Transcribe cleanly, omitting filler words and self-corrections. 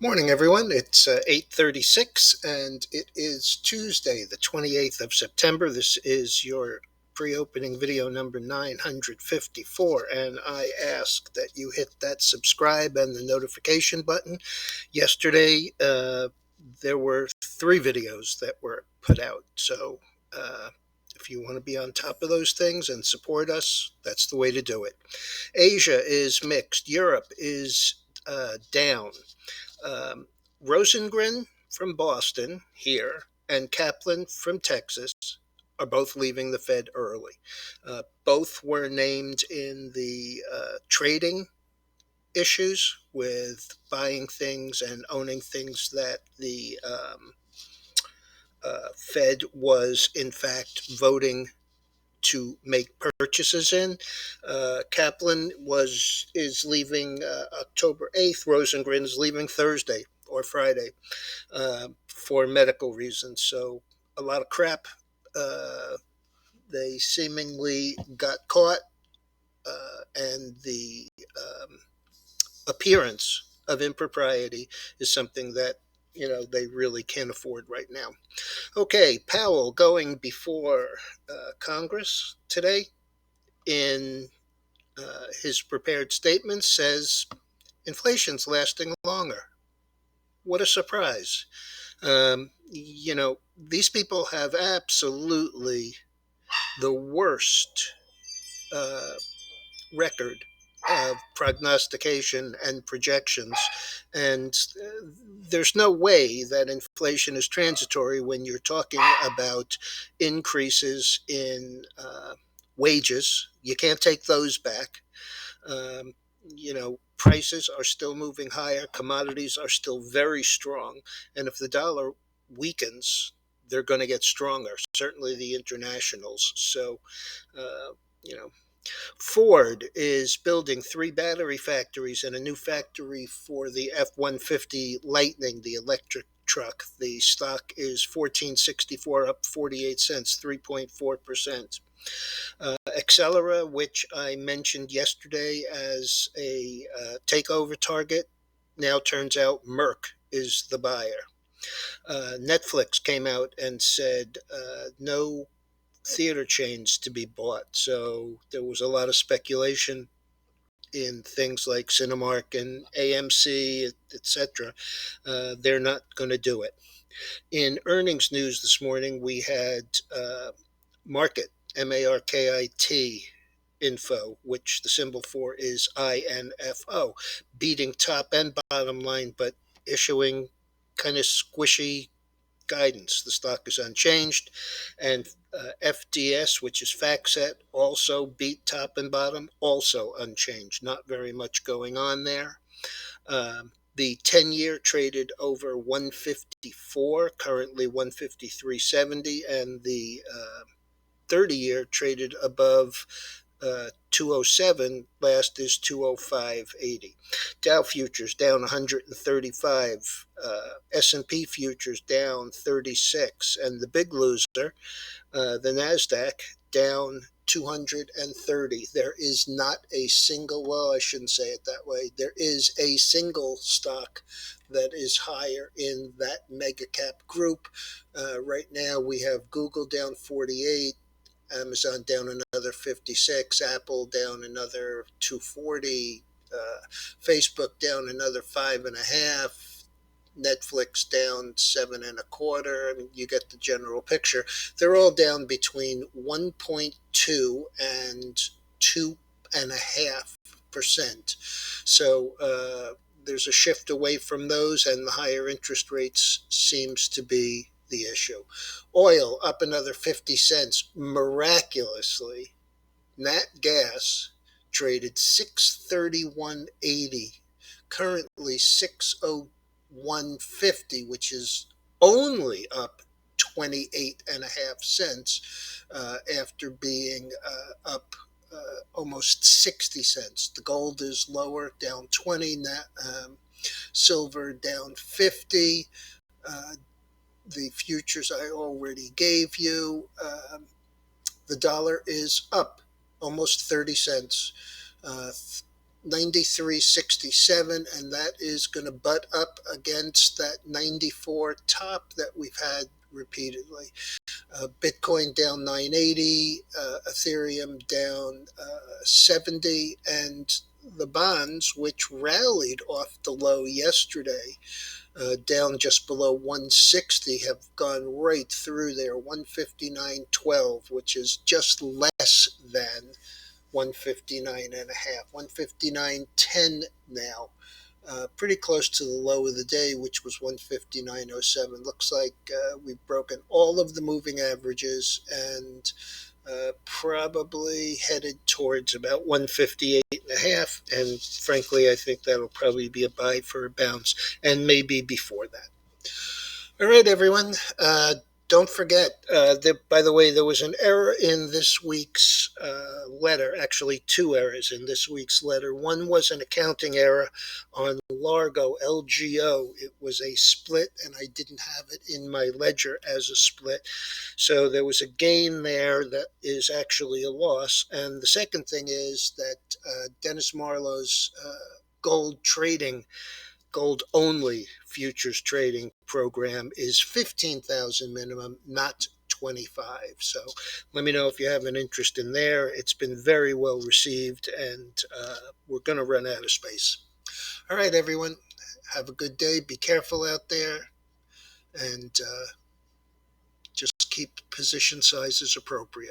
Morning, everyone. It's 8:36, and it is Tuesday, the 28th of September. This is your pre-opening video number 954, and I ask that you hit that subscribe and the notification button. Yesterday, there were 3 videos that were put out, so if you want to be on top of those things and support us, that's the way to do it. Asia is mixed. Europe is down. Um, Rosengren from Boston here and Kaplan from Texas are both leaving the Fed early. Both were named in the trading issues with buying things and owning things that the Fed was in fact voting to make purchases in. Kaplan is leaving October 8th. Rosengren is leaving Thursday or Friday for medical reasons. So a lot of crap. They seemingly got caught, and the appearance of impropriety is something that they really can't afford right now. Okay, Powell going before Congress today in his prepared statement says inflation's lasting longer. What a surprise. These people have absolutely the worst uh, record of prognostication and projections. And there's no way that inflation is transitory when you're talking about increases in wages. You can't take those back. Um, Prices are still moving higher, commodities are still very strong, and if the dollar weakens, they're going to get stronger, certainly the internationals. So, uh, you know, Ford is building 3 battery factories and a new factory for the F-150 Lightning, the electric truck. The stock is 1464, up 48 cents, 3.4%. Accelera, which I mentioned yesterday as a takeover target, now turns out Merck is the buyer. Netflix came out and said no theater chains to be bought. So there was a lot of speculation in things like Cinemark and AMC, etc. They're not going to do it. In earnings news this morning, we had Market, MARKIT info, which the symbol for is INFO, beating top and bottom line, but issuing kind of squishy guidance. The stock is unchanged. And FDS, which is FactSet, also beat top and bottom, also unchanged. Not very much going on there. The 10-year traded over 154, currently 153.70, and the 30-year traded above 207, last is 205.80. Dow futures down 135, S&P futures down 36, and the big loser, the Nasdaq, down 230. There is not a single, well, I shouldn't say it that way, there is a single stock that is higher in that mega cap group. Right now we have Google down 48, Amazon down another 56, Apple down another 240, Facebook down another 5.5, Netflix down 7.25. I mean, you get the general picture. They're all down between 1.2 and 2.5%. So there's a shift away from those, and the higher interest rates seems to be the issue. Oil up another 50 cents miraculously. Nat gas traded 631.80, currently 601.50, which is only up 28.5 cents after being up almost 60 cents. The gold is lower, down 20, silver down 50. The futures I already gave you. The dollar is up almost 30 cents. 93.67, and that is going to butt up against that 94 top that we've had repeatedly. Bitcoin down 980, Ethereum down 70, and the bonds, which rallied off the low yesterday, down just below 160, have gone right through there, 159.12, which is just less than 159 and a half, 159.10 now. Pretty close to the low of the day, which was 159.07. Looks like we've broken all of the moving averages and probably headed towards about 158 and a half. And frankly, I think that'll probably be a buy for a bounce, and maybe before that. All right, everyone. Don't forget, by the way, there was an error in this week's letter, actually two errors in this week's letter. One was an accounting error on Largo, LGO. It was a split, and I didn't have it in my ledger as a split. So there was a gain there that is actually a loss. And the second thing is that Dennis Marlowe's gold only futures trading program is 15,000 minimum, not 25. So let me know if you have an interest in there. It's been very well received, and we're going to run out of space. All right, everyone, have a good day. Be careful out there, and just keep position sizes appropriate.